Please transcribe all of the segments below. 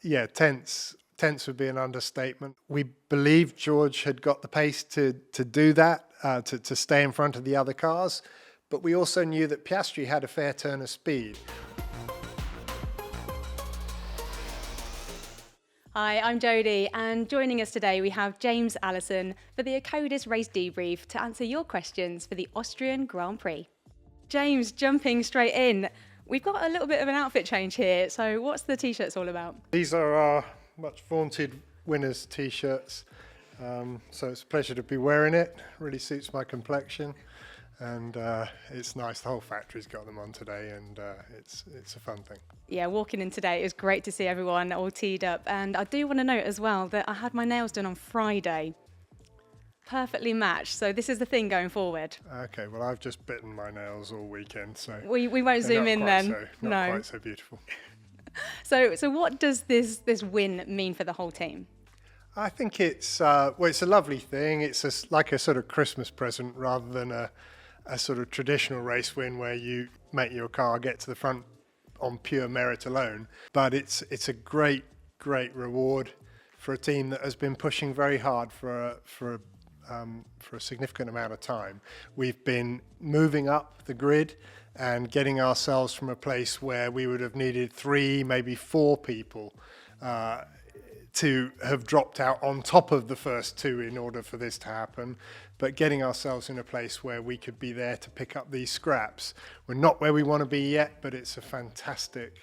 Yeah, tense. Tense would be an understatement. We believed George had got the pace to do that, to stay in front of the other cars, but we also knew that Piastri had a fair turn of speed. Hi, I'm Jodie, and joining us today we have James Allison for the Akkodis race debrief to answer your questions for the Austrian Grand Prix. James, jumping straight in, we've got a little bit of an outfit change here, so what's the t-shirts all about? These are our much vaunted winners t-shirts, so it's a pleasure to be wearing it. Really suits my complexion, and it's nice. The whole factory's got them on today, and it's a fun thing. Yeah, walking in today, it was great to see everyone all teed up, and I do want to note as well that I had my nails done on Friday. Perfectly matched, so this is the thing going forward. Okay, well, I've just bitten my nails all weekend, so we won't zoom in then. Not quite so beautiful. So what does this win mean for the whole team? I think it's it's a lovely thing. It's like a sort of Christmas present rather than a sort of traditional race win where you make your car get to the front on pure merit alone. But it's a great reward for a team that has been pushing very hard for a significant amount of time. We've been moving up the grid and getting ourselves from a place where we would have needed 3, maybe 4 people to have dropped out on top of the first 2 in order for this to happen, but getting ourselves in a place where we could be there to pick up these scraps. We're not where we want to be yet, but it's a fantastic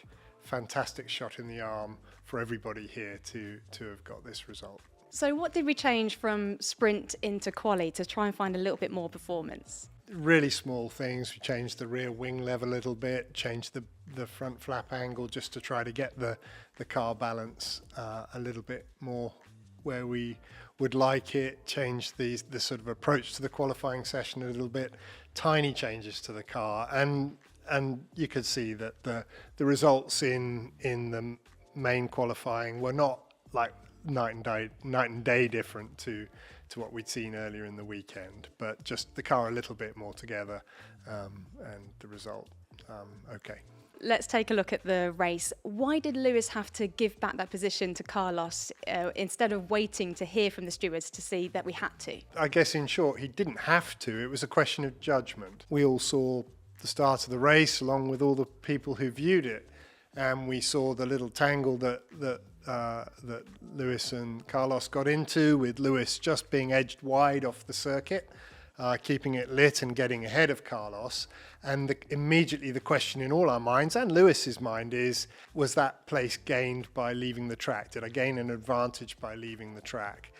shot in the arm for everybody here to have got this result. So what did we change from sprint into quali to try and find a little bit more performance? Really small things. We changed the rear wing level a little bit, changed the front flap angle just to try to get the car balance a little bit more where we would like it, changed the sort of approach to the qualifying session a little bit, tiny changes to the car, and you could see that the results in the main qualifying were not like night and day different to what we'd seen earlier in the weekend, but just the car a little bit more together, and the result okay. Let's take a look at the race. Why did Lewis have to give back that position to Carlos instead of waiting to hear from the stewards to see that we had to? I guess in short, he didn't have to. It was a question of judgment. We all saw the start of the race along with all the people who viewed it, and we saw the little tangle that Lewis and Carlos got into, with Lewis just being edged wide off the circuit, keeping it lit and getting ahead of Carlos. And immediately the question in all our minds, and Lewis's mind, is, was that place gained by leaving the track? Did I gain an advantage by leaving the track?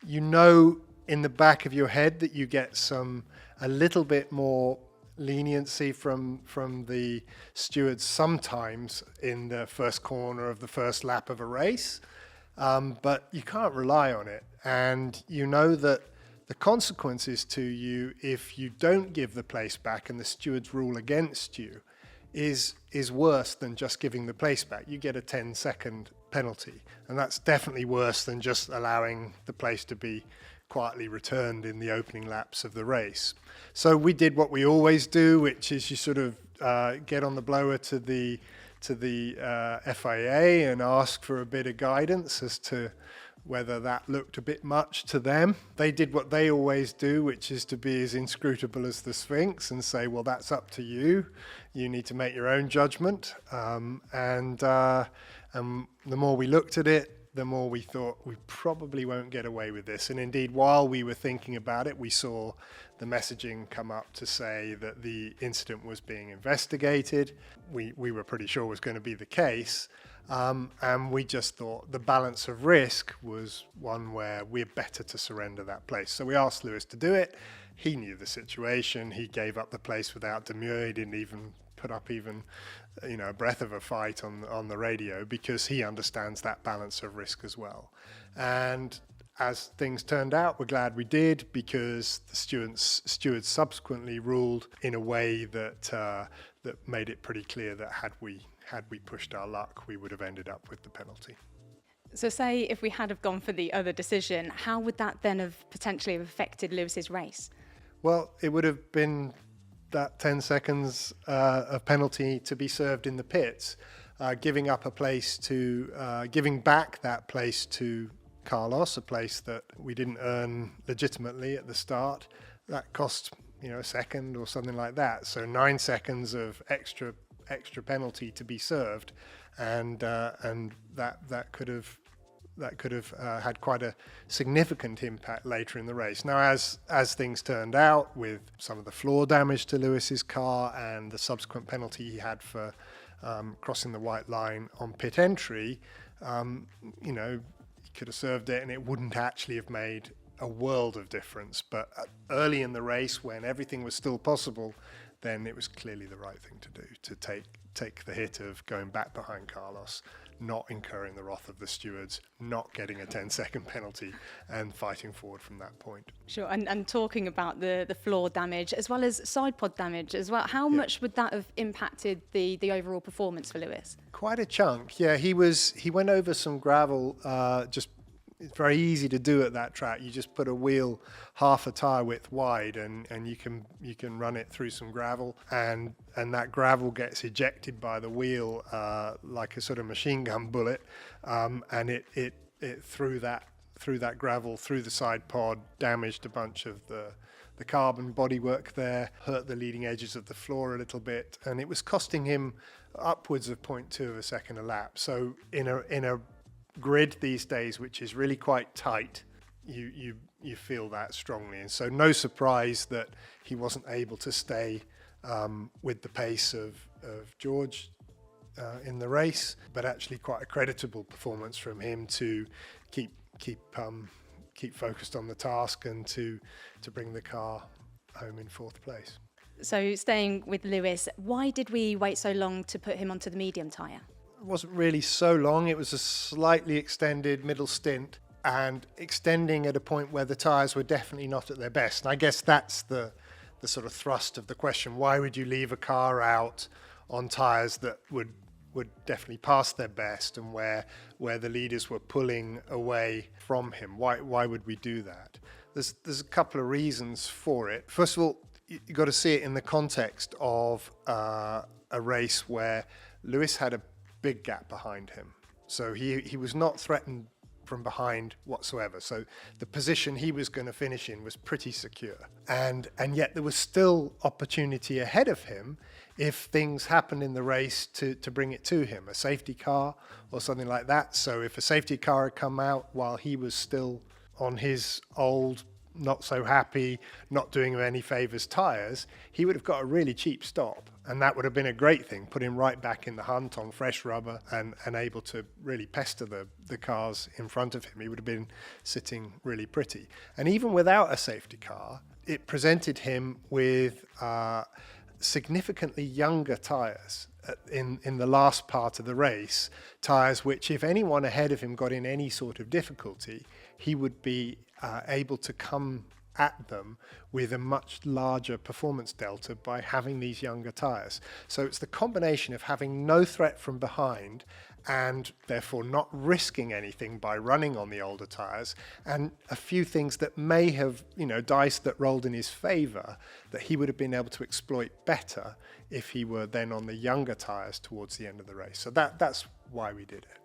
You know in the back of your head that you get a little bit more leniency from the stewards sometimes in the first corner of the first lap of a race, but you can't rely on it. And you know that the consequences to you if you don't give the place back and the stewards rule against you is worse than just giving the place back. You get a 10-second penalty, and that's definitely worse than just allowing the place to be quietly returned in the opening laps of the race. So we did what we always do, which is you sort of get on the blower to the FIA and ask for a bit of guidance as to whether that looked a bit much to them. They did what they always do, which is to be as inscrutable as the Sphinx and say, well, that's up to you. You need to make your own judgment. And the more we looked at it, the more we thought we probably won't get away with this. And indeed, while we were thinking about it, we saw the messaging come up to say that the incident was being investigated. We were pretty sure was going to be the case. And we just thought the balance of risk was one where we're better to surrender that place. So we asked Lewis to do it. He knew the situation. He gave up the place without demur. He didn't even put up a breath of a fight on the radio, because he understands that balance of risk as well. And as things turned out, we're glad we did, because the stewards subsequently ruled in a way that made it pretty clear that had we pushed our luck, we would have ended up with the penalty. So say if we had have gone for the other decision, how would that then have potentially affected Lewis's race? Well, it would have been that 10 seconds of penalty to be served in the pits. giving back that place to Carlos, a place that we didn't earn legitimately at the start. That cost a second or something like that. So 9 seconds of extra penalty to be served, and that could have had quite a significant impact later in the race. Now, as things turned out, with some of the floor damage to Lewis's car and the subsequent penalty he had for crossing the white line on pit entry, he could have served it and it wouldn't actually have made a world of difference. But early in the race, when everything was still possible, then it was clearly the right thing to do, to take the hit of going back behind Carlos, not incurring the wrath of the stewards, not getting a 10-second penalty, and fighting forward from that point. Sure, and talking about the floor damage as well as side pod damage as well, how much would that have impacted the overall performance for Lewis? Quite a chunk, yeah. He went over some gravel, it's very easy to do at that track. You just put a wheel half a tyre width wide and you can run it through some gravel, and that gravel gets ejected by the wheel like a sort of machine gun bullet, and it through that gravel, through the side pod, damaged a bunch of the carbon bodywork there, hurt the leading edges of the floor a little bit, and it was costing him upwards of 0.2 of a second a lap. So in a grid these days, which is really quite tight, you feel that strongly, and so no surprise that he wasn't able to stay with the pace of George in the race, but actually quite a creditable performance from him to keep focused on the task and to bring the car home in fourth place. So staying with Lewis, why did we wait so long to put him onto the medium tyre? It wasn't really so long. It was a slightly extended middle stint, and extending at a point where the tyres were definitely not at their best. And I guess that's the sort of thrust of the question. Why would you leave a car out on tyres that would definitely pass their best, and where the leaders were pulling away from him? Why would we do that? There's a couple of reasons for it. First of all, you've got to see it in the context of a race where Lewis had a big gap behind him. So he was not threatened from behind whatsoever. So the position he was going to finish in was pretty secure. And yet there was still opportunity ahead of him if things happened in the race to bring it to him, a safety car or something like that. So if a safety car had come out while he was still on his old, not so happy, not doing him any favours tyres, he would have got a really cheap stop. And that would have been a great thing, put him right back in the hunt on fresh rubber and able to really pester the cars in front of him. He would have been sitting really pretty. And even without a safety car, it presented him with significantly younger tyres in the last part of the race, tyres which, if anyone ahead of him got in any sort of difficulty, he would be able to come at them with a much larger performance delta by having these younger tyres. So it's the combination of having no threat from behind and therefore not risking anything by running on the older tyres, and a few things that may have, dice that rolled in his favour that he would have been able to exploit better if he were then on the younger tyres towards the end of the race. So that's why we did it.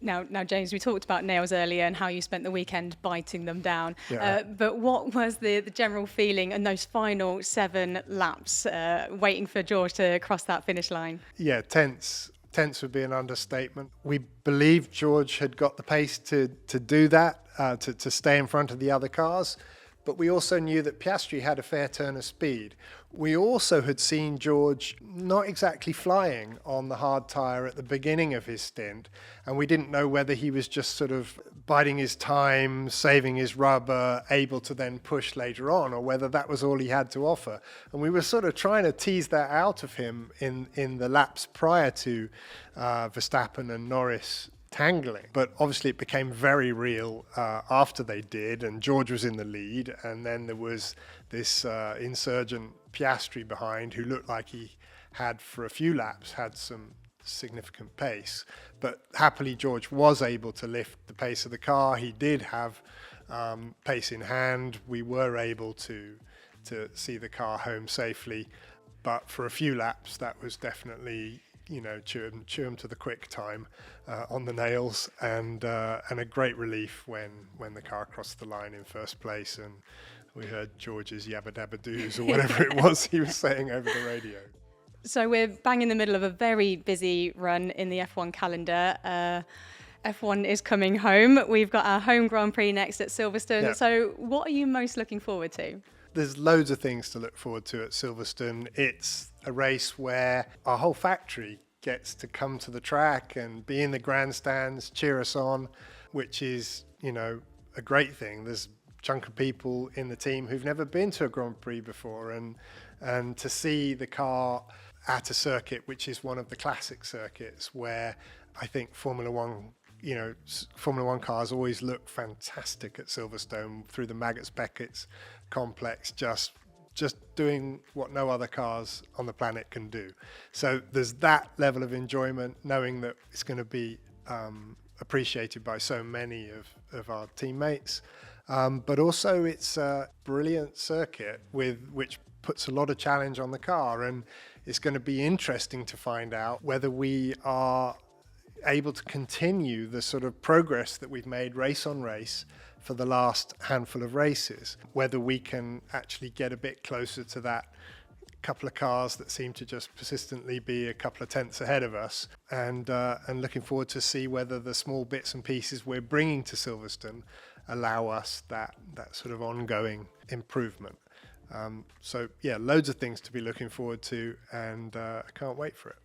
Now, James, we talked about nails earlier and how you spent the weekend biting them down. Yeah. But what was the general feeling in those final 7 laps, waiting for George to cross that finish line? Yeah, tense. Tense would be an understatement. We believed George had got the pace to do that, to stay in front of the other cars. But we also knew that Piastri had a fair turn of speed. We also had seen George not exactly flying on the hard tyre at the beginning of his stint, and we didn't know whether he was just sort of biding his time, saving his rubber, able to then push later on, or whether that was all he had to offer. And we were sort of trying to tease that out of him in the laps prior to Verstappen and Norris tangling, but obviously it became very real after they did, and George was in the lead, and then there was this insurgent Piastri behind, who looked like he had for a few laps had some significant pace, but happily George was able to lift the pace of the car. He did have pace in hand. We were able to see the car home safely, but for a few laps that was definitely chew them to the quick time on the nails, and a great relief when the car crossed the line in first place, and we heard George's yabba dabba doos or whatever it was he was saying over the radio. So we're bang in the middle of a very busy run in the F1 calendar. F1 is coming home. We've got our home Grand Prix next at Silverstone. Yeah. So what are you most looking forward to? There's loads of things to look forward to at Silverstone. It's a race where our whole factory gets to come to the track and be in the grandstands, cheer us on, which is, a great thing. There's a chunk of people in the team who've never been to a Grand Prix before, and to see the car at a circuit which is one of the classic circuits where I think Formula One cars always look fantastic at Silverstone through the Maggotts Beckett's complex, just doing what no other cars on the planet can do. So there's that level of enjoyment, knowing that it's going to be appreciated by so many of our teammates. But also it's a brilliant circuit which puts a lot of challenge on the car, and it's going to be interesting to find out whether we are able to continue the sort of progress that we've made race on race for the last handful of races, whether we can actually get a bit closer to that couple of cars that seem to just persistently be a couple of tenths ahead of us, and looking forward to see whether the small bits and pieces we're bringing to Silverstone allow us that sort of ongoing improvement. So yeah, loads of things to be looking forward to, and I can't wait for it.